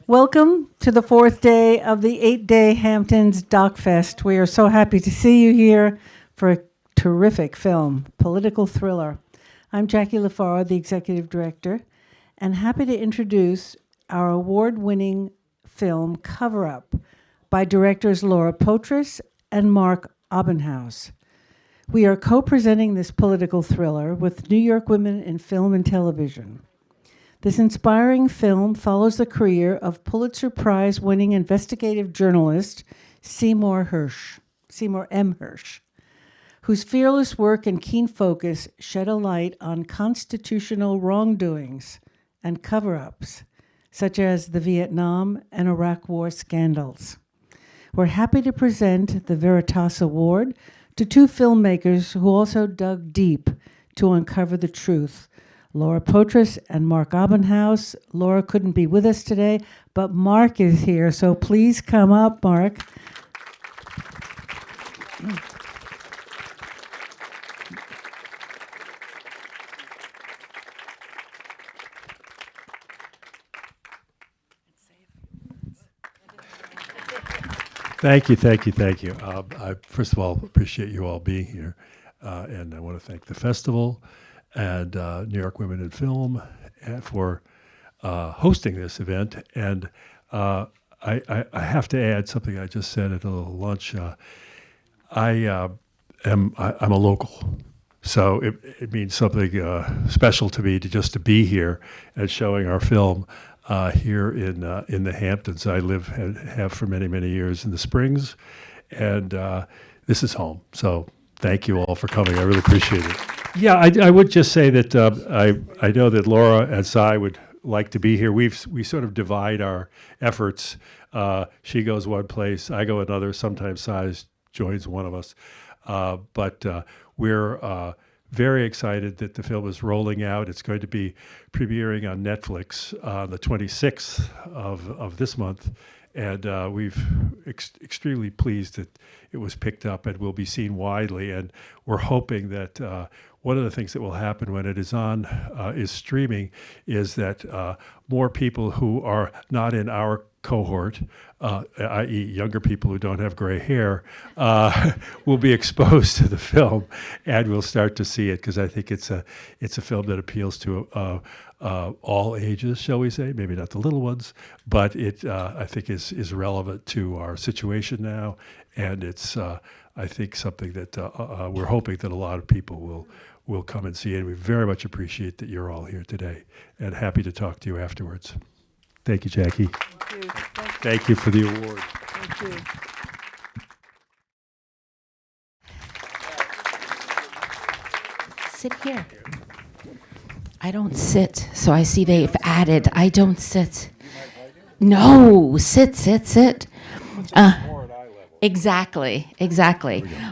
Welcome to the fourth day of the 8-day Hamptons Doc Fest. We are so happy to see you here for a terrific film, political thriller. I'm Jackie LaFaro, the executive director, and happy to introduce our award-winning film, Cover Up, by directors Laura Poitras and Mark Obenhaus. We are co-presenting this political thriller with New York Women in Film and Television. This inspiring film follows the career of Pulitzer Prize-winning investigative journalist Seymour M. Hersh, whose fearless work and keen focus shed a light on constitutional wrongdoings and cover-ups, such as the Vietnam and Iraq War scandals. We're happy to present the Veritas Award to two filmmakers who also dug deep to uncover the truth, Laura Poitras and Mark Obenhaus. Laura couldn't be with us today, but Mark is here, so please come up, Mark. Thank you. I first of all appreciate you all being here, and I want to thank the festival and New York Women in Film for hosting this event. And I have to add something I just said at a little lunch. I'm a local, so it means something special to me to be here and showing our film here in the Hamptons. I live and have for many years in the Springs, and this is home. So thank you all for coming. I really appreciate it. Yeah, I would just say that I know that Laura and Cy would like to be here. We sort of divide our efforts. She goes one place, I go another. Sometimes Cy joins one of us, but we're very excited that the film is rolling out. It's going to be premiering on Netflix on the 26th of this month, and we've extremely pleased that it was picked up and will be seen widely. And we're hoping that one of the things that will happen when it is on is streaming is that more people who are not in our cohort, i.e. younger people who don't have gray hair, will be exposed to the film and will start to see it, because I think it's a film that appeals to all ages, shall we say, maybe not the little ones, but it I think is relevant to our situation now, and it's I think something that we're hoping that a lot of people will come and see, and we very much appreciate that you're all here today, and happy to talk to you afterwards. Thank you, Jackie. Thank you. Thank you for the award. Thank you. Sit here. I don't sit, so I see they've added. I don't sit. No, sit. Exactly.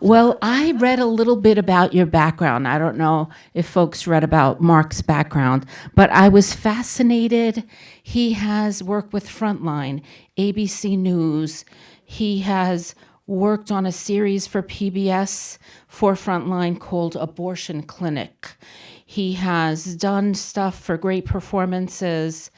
Well, I read a little bit about your background. I don't know if folks read about Mark's background, but I was fascinated. He has worked with Frontline, ABC News. He has worked on a series for PBS for Frontline called Abortion Clinic. He has done stuff for Great Performances.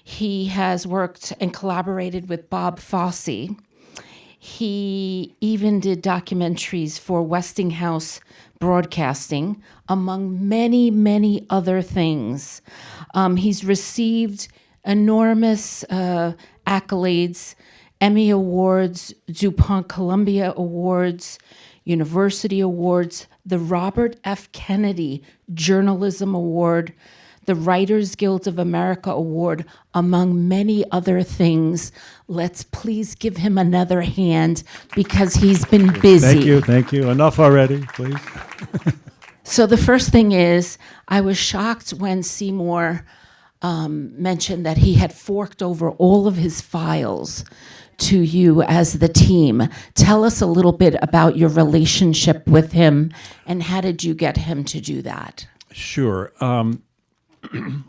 He has worked and collaborated with Bob Fosse. He even did documentaries for Westinghouse Broadcasting, among many other things. He's received enormous accolades, Emmy Awards, DuPont Columbia Awards, University Awards, the Robert F. Kennedy Journalism Award, the Writers Guild of America Award, among many other things. Let's please give him another hand because he's been busy. Thank you. Enough already, please. So the first thing is, I was shocked when Seymour mentioned that he had forked over all of his files to you as the team. Tell us a little bit about your relationship with him and how did you get him to do that? Sure.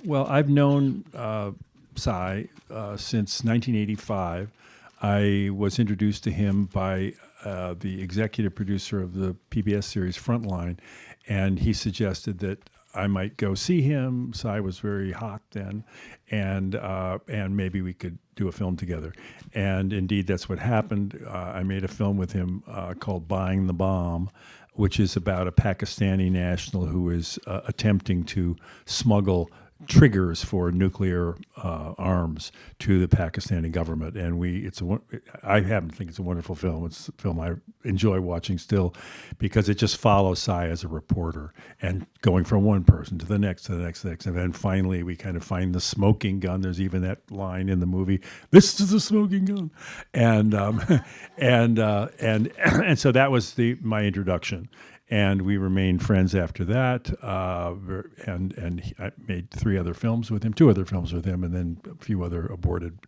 Well, I've known Cy since 1985. I was introduced to him by the executive producer of the PBS series Frontline, and he suggested that I might go see him. Cy was very hot then, and maybe we could do a film together. And indeed, that's what happened. I made a film with him called Buying the Bomb, which is about a Pakistani national who is attempting to smuggle triggers for nuclear arms to the Pakistani government. And I happen to think it's a wonderful film. It's a film I enjoy watching still because it just follows Cy as a reporter and going from one person to the next, to the next, to the next. And then finally we kind of find the smoking gun. There's even that line in the movie, "This is a smoking gun." And and so that was my introduction. And we remained friends after that, and I made 2 other films with him, and then a few other aborted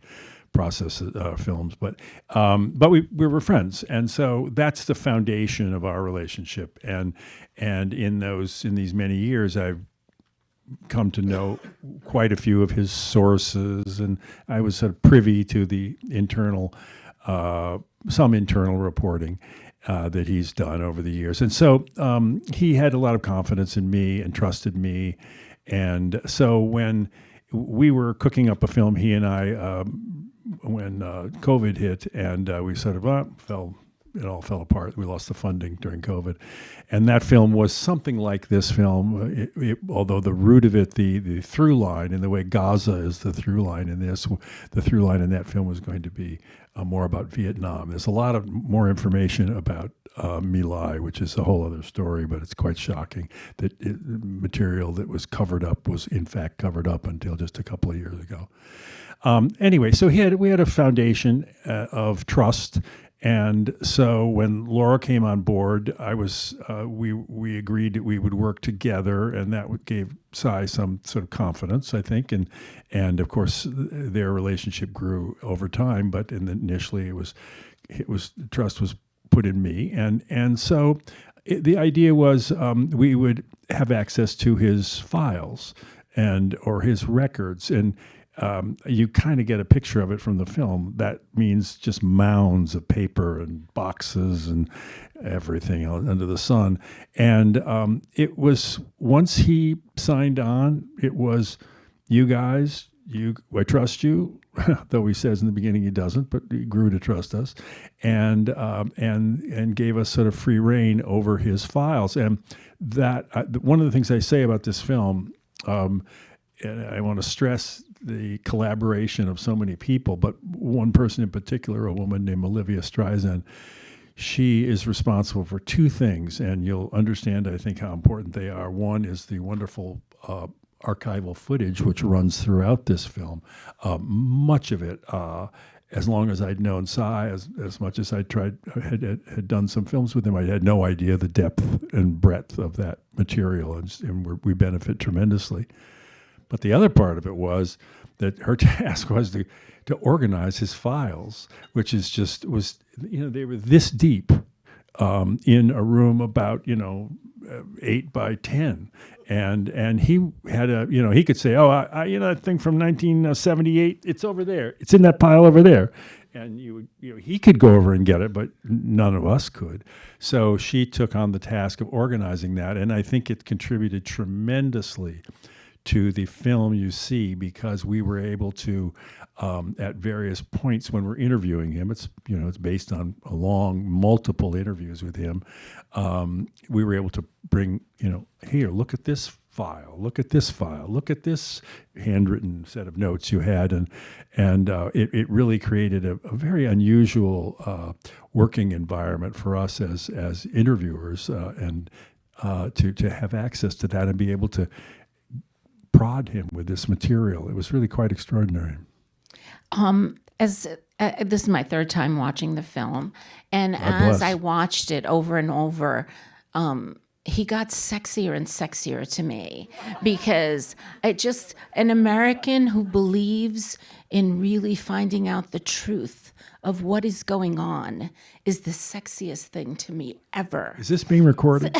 process films. But we were friends, and so that's the foundation of our relationship. And in these many years, I've come to know quite a few of his sources, and I was sort of privy to the some internal reporting that he's done over the years. And so he had a lot of confidence in me and trusted me. And so when we were cooking up a film, he and I, when COVID hit, and we sort of it all fell apart. We lost the funding during COVID. And that film was something like this film, although the root of it, the through line, and the way Gaza is the through line in this, the through line in that film was going to be more about Vietnam. There's a lot of more information about My Lai, which is a whole other story, but it's quite shocking that material that was covered up was in fact covered up until just a couple of years ago. Anyway, so we had a foundation of trust. And so when Laura came on board, we agreed that we would work together, and that gave Cy some sort of confidence, I think, and of course their relationship grew over time. But initially, it was trust was put in me, and so the idea was we would have access to his files or his records, and you kind of get a picture of it from the film. That means just mounds of paper and boxes and everything under the sun. And it was, once he signed on, it was, you guys, I trust you, though he says in the beginning he doesn't, but he grew to trust us, and gave us sort of free rein over his files. And that one of the things I say about this film, and I want to stress the collaboration of so many people, but one person in particular, a woman named Olivia Streisand, she is responsible for 2 things, and you'll understand, I think, how important they are. One is the wonderful archival footage which runs throughout this film. Much of it, as long as I'd known Cy, as much as I had done some films with him, I had no idea the depth and breadth of that material, and we benefit tremendously. But the other part of it was that her task was to organize his files, which was they were this deep in a room about 8 by 10, and he had he could say, oh, that thing from 1978, it's over there, it's in that pile over there, and he could go over and get it, but none of us could. So she took on the task of organizing that, and I think it contributed tremendously to the film you see, because we were able to, at various points when we're interviewing him, it's based on multiple interviews with him. We were able to bring, here, look at this file, look at this file, look at this handwritten set of notes you had, and it really created a very unusual working environment for us as interviewers, and to have access to that and be able to prod him with this material. It was really quite extraordinary. This is my 3rd time watching the film, and God as bless. I watched it over and over, he got sexier and sexier to me, because an American who believes in really finding out the truth of what is going on is the sexiest thing to me ever. Is this being recorded?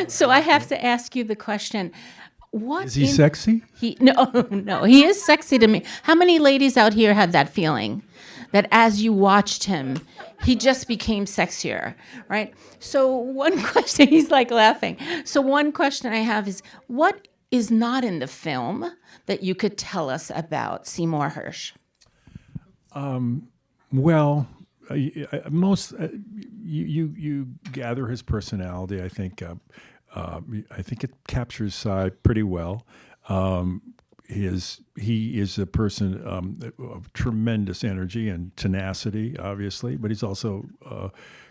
So I have to ask you the question, What Is he sexy? No, he is sexy to me. How many ladies out here had that feeling that as you watched him, he just became sexier, right? So one question, he's like laughing. So one question I have is, what is not in the film that you could tell us about Seymour Hersh? Well, most you gather his personality. I think it captures Cy pretty well. He is a person of tremendous energy and tenacity, obviously, but he's also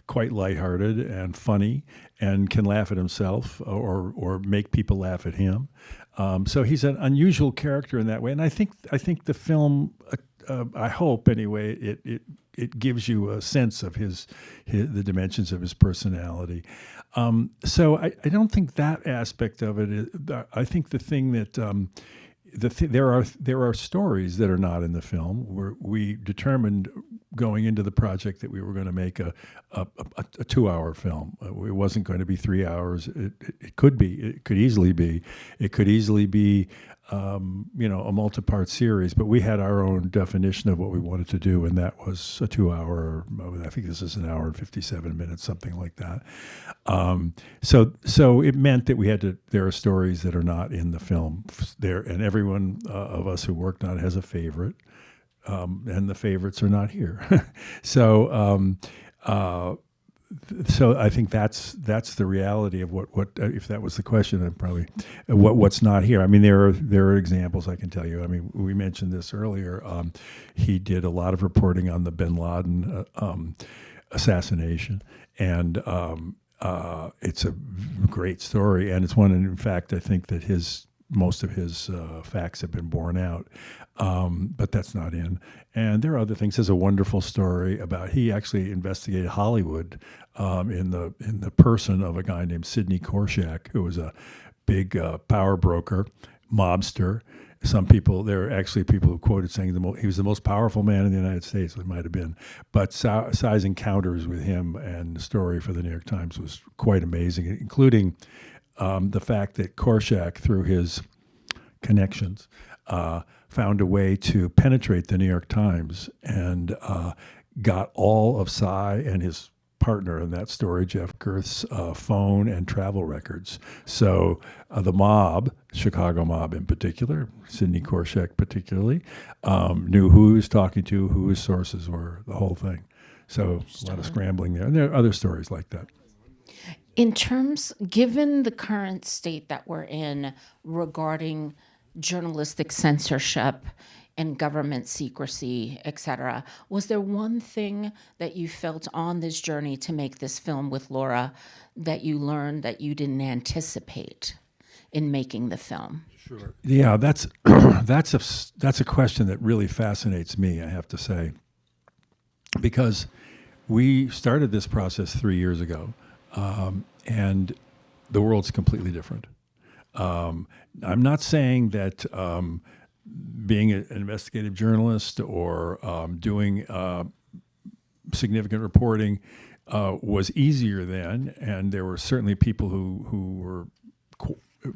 quite lighthearted and funny, and can laugh at himself or make people laugh at him. So he's an unusual character in that way, and I think the film. I hope anyway. It gives you a sense of the dimensions of his personality. So I don't think that aspect of it. I think the thing that there are stories that are not in the film. We determined going into the project that we were going to make a 2-hour film. It wasn't going to be 3 hours. It could be. It could easily be. It could easily be. A multi-part series, but we had our own definition of what we wanted to do, and that was a 2-hour. I think this is an hour and 57 minutes, something like that. So it meant that we had to. There are stories that are not in the film there, and everyone of us who worked on it has a favorite, and the favorites are not here. So I think that's the reality of what if that was the question, then probably what's not here. I mean, there are examples I can tell you. I mean, we mentioned this earlier. He did a lot of reporting on the Bin Laden assassination, and it's a great story, and it's one. And in fact, I think that most of his facts have been borne out, but that's not in. And there are other things. There's a wonderful story about he actually investigated Hollywood in the person of a guy named Sidney Korshak, who was a big power broker, mobster. There are actually people who quoted saying he was the most powerful man in the United States. It might have been, but Cy's encounters with him and the story for the New York Times was quite amazing, including the fact that Korshak, through his connections, found a way to penetrate the New York Times and got all of Cy and his partner in that story, Jeff Girth's phone and travel records. So the mob, Chicago mob in particular, Sidney Korshak particularly, knew who he was talking to, who his sources were, the whole thing. So a lot of scrambling there. And there are other stories like that. In terms, given the current state that we're in regarding journalistic censorship and government secrecy, et cetera, was there one thing that you felt on this journey to make this film with Laura that you learned that you didn't anticipate in making the film? Sure. Yeah, that's a question that really fascinates me, I have to say, because we started this process 3 years ago. And the world's completely different. I'm not saying that being an investigative journalist or doing significant reporting was easier then, and there were certainly people who were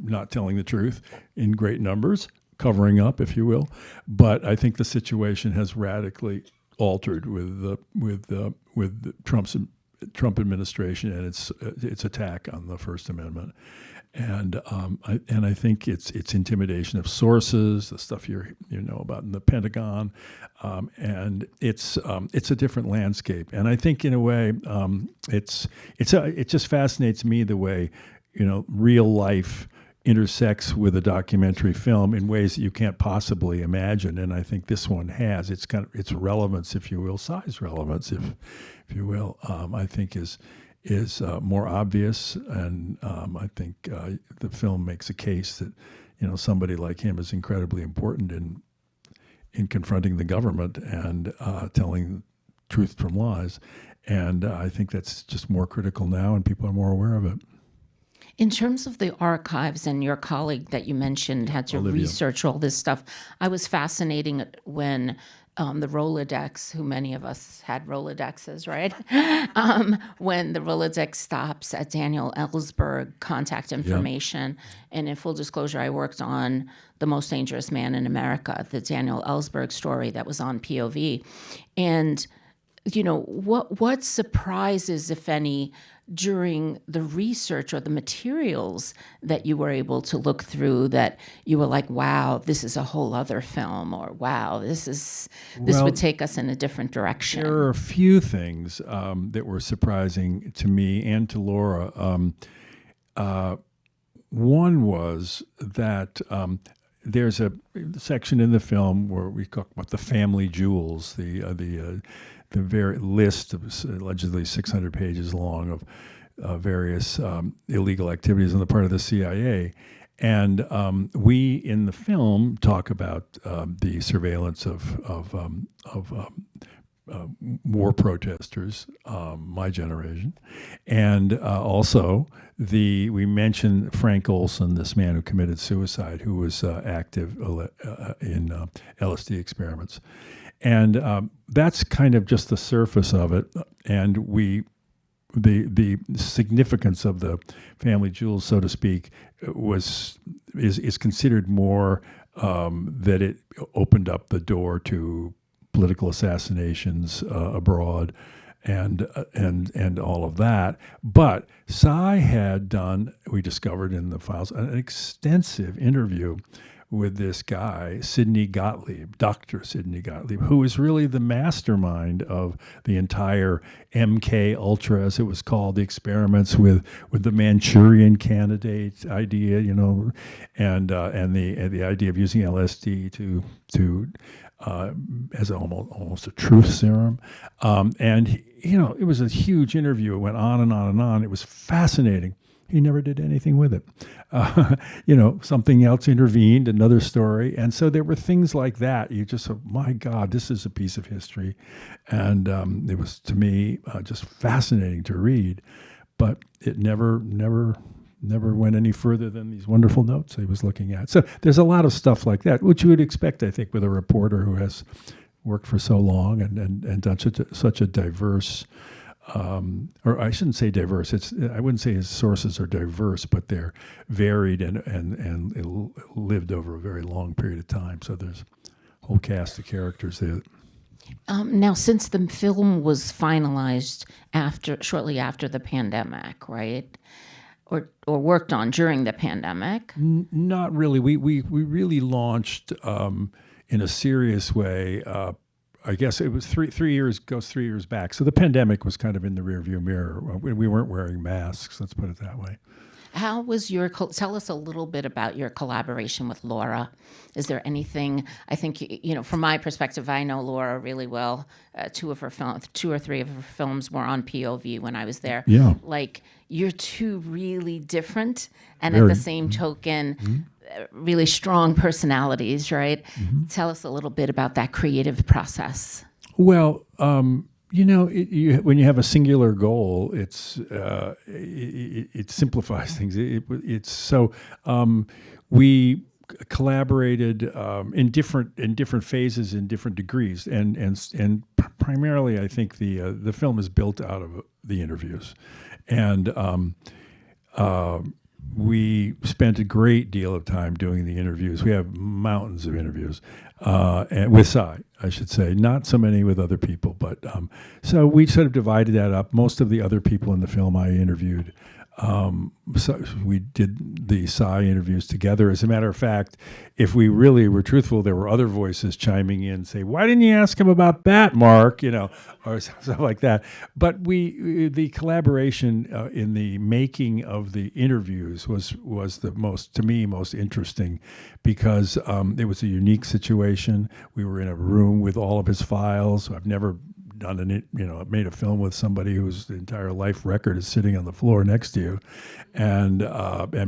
not telling the truth in great numbers, covering up, if you will. But I think the situation has radically altered with the Trump administration and its attack on the First Amendment, and I think it's intimidation of sources, the stuff you know about in the Pentagon, and it's a different landscape. And I think in a way it just fascinates me the way real life intersects with a documentary film in ways that you can't possibly imagine. And I think this one has its relevance, if you will, size relevance, if you will, I think is more obvious. And I think the film makes a case that, somebody like him is incredibly important in confronting the government and telling truth from lies. And I think that's just more critical now, and people are more aware of it. In terms of the archives, and your colleague that you mentioned had to Olivia. research all this stuff, I was fascinating when the Rolodex, who many of us had Rolodexes, right? When the Rolodex stops at Daniel Ellsberg contact information. And in full disclosure, I worked on The Most Dangerous Man in America, the Daniel Ellsberg story that was on POV. And, what surprises, if any, during the research or the materials that you were able to look through that you were like, wow, this is a whole other film, or wow, this would take us in a different direction? There are a few things that were surprising to me and to Laura. One was that there's a section in the film where we talk about the family jewels, the very list of allegedly 600 pages long of various illegal activities on the part of the CIA. And we in the film talk about the surveillance of war protesters, my generation, and also we mentioned Frank Olson, this man who committed suicide, who was active in LSD experiments. And that's kind of just the surface of it. And the significance of the family jewels, so to speak, is considered more that it opened up the door to political assassinations abroad and all of that. But Sy had done, we discovered in the files, an extensive interview with this guy, Sidney Gottlieb, Dr. Sidney Gottlieb, who is really the mastermind of the entire MK Ultra, as it was called, the experiments with the Manchurian Candidate idea, and the idea of using LSD to as almost a truth serum. And it was a huge interview. It went on and on and on. It was fascinating. He never did anything with it. Something else intervened, another story. And so there were things like that. You just said, my God, this is a piece of history. And it was, to me, just fascinating to read. But it never went any further than these wonderful notes he was looking at. So there's a lot of stuff like that, which you would expect, I think, with a reporter who has worked for so long and done such a diverse, or I shouldn't say diverse. I wouldn't say his sources are diverse, but they're varied and lived over a very long period of time. So there's a whole cast of characters there. Now, since the film was finalized shortly after the pandemic, right, or worked on during the pandemic, not really. We really launched in a serious way. I guess it was 3 years, goes 3 years back. So the pandemic was kind of in the rearview mirror. We weren't wearing masks, let's put it that way. How was tell us a little bit about your collaboration with Laura. Is there anything, I think, from my perspective, I know Laura really well. 2 or 3 of her films were on POV when I was there. Yeah. Like, you're two really different and Very. at the same token, really strong personalities, right? Tell us a little bit about that creative process. Well, when you have a singular goal, it simplifies things. It's so we collaborated in different phases, in different degrees, and primarily, I think the film is built out of the interviews, and we spent a great deal of time doing the interviews. We have mountains of interviews, and with Sy, I should say, not so many with other people, but so we sort of divided that up. Most of the other people in the film I interviewed. So we did the Sy interviews together. As a matter of fact, if we really were truthful, there were other voices chiming in, say, "Why didn't you ask him about that, Mark?" Or stuff like that. But the collaboration in the making of the interviews was the most interesting, because it was a unique situation. We were in a room with all of his files. I've never made a film with somebody whose entire life record is sitting on the floor next to you, and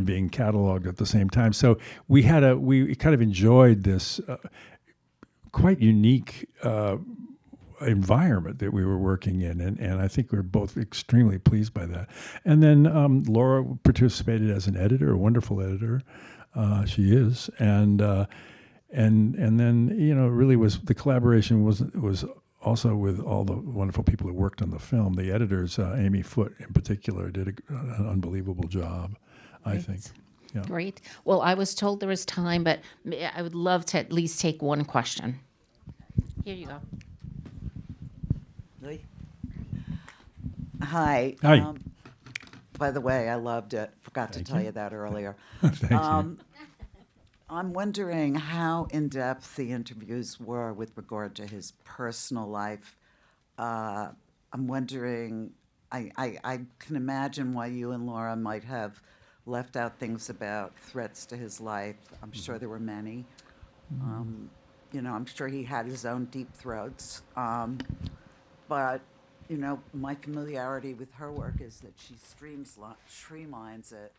being cataloged at the same time. So we kind of enjoyed this quite unique environment that we were working in, and I think we were both extremely pleased by that. And then Laura participated as an editor, a wonderful editor. She is, and and then really was the collaboration was also with all the wonderful people who worked on the film. The editors, Amy Foote in particular, did an unbelievable job, I think. Yeah. Great. Well, I was told there was time, but I would love to at least take one question. Here you go. Hi. Hi. By the way, I loved it. Forgot to tell you that earlier. Thank you. I'm wondering how in-depth the interviews were with regard to his personal life. I'm wondering, I can imagine why you and Laura might have left out things about threats to his life. I'm sure there were many. I'm sure he had his own deep throats. But my familiarity with her work is that she streamlines it.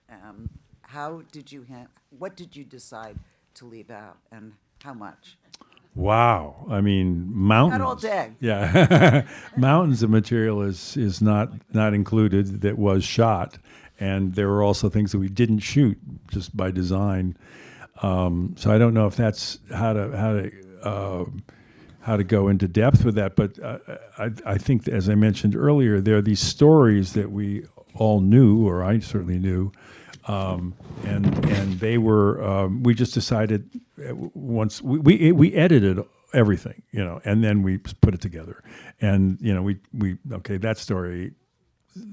What did you decide to leave out, and how much? Wow. I mean, mountains. Not all day. Yeah. Mountains of material is not included that was shot. And there were also things that we didn't shoot just by design. So I don't know if that's how to go into depth with that. But I think, as I mentioned earlier, there are these stories that we all knew, or I certainly knew, and they were. We just decided once we edited everything, and then we put it together, and we okay, that story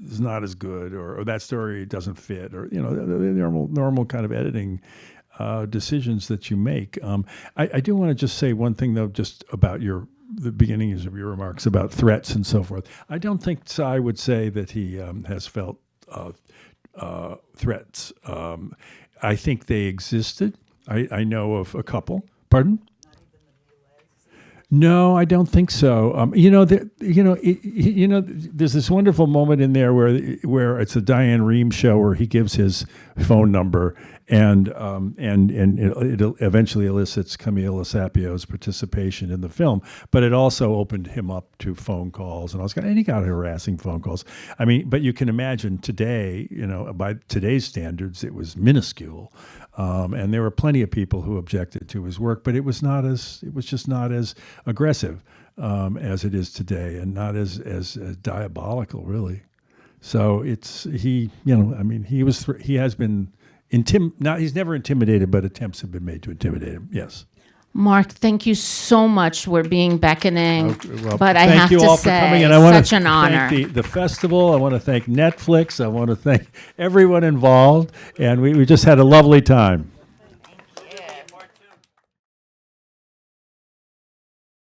is not as good, or that story doesn't fit, or the normal kind of editing decisions that you make. I do want to just say one thing though, just about the beginnings of your remarks about threats and so forth. I don't think Cy would say that he has felt threats. I think they existed. I know of a couple. Pardon? No, I don't think so. There's this wonderful moment in there where it's a Diane Rehm show where he gives his phone number, and it eventually elicits Camille Sapio's participation in the film. But it also opened him up to phone calls, and he got harassing phone calls. I mean, but you can imagine today, by today's standards, it was minuscule. And there were plenty of people who objected to his work, but it was just not as aggressive as it is today, and not as diabolical, really. So he has been he's never intimidated, but attempts have been made to intimidate him. Yes. Mark, thank you so much. We're being beckoning, Well, but I thank have you to all for coming, say, and I want such to an honor. thank the festival. I want to thank Netflix. I want to thank everyone involved, and we just had a lovely time.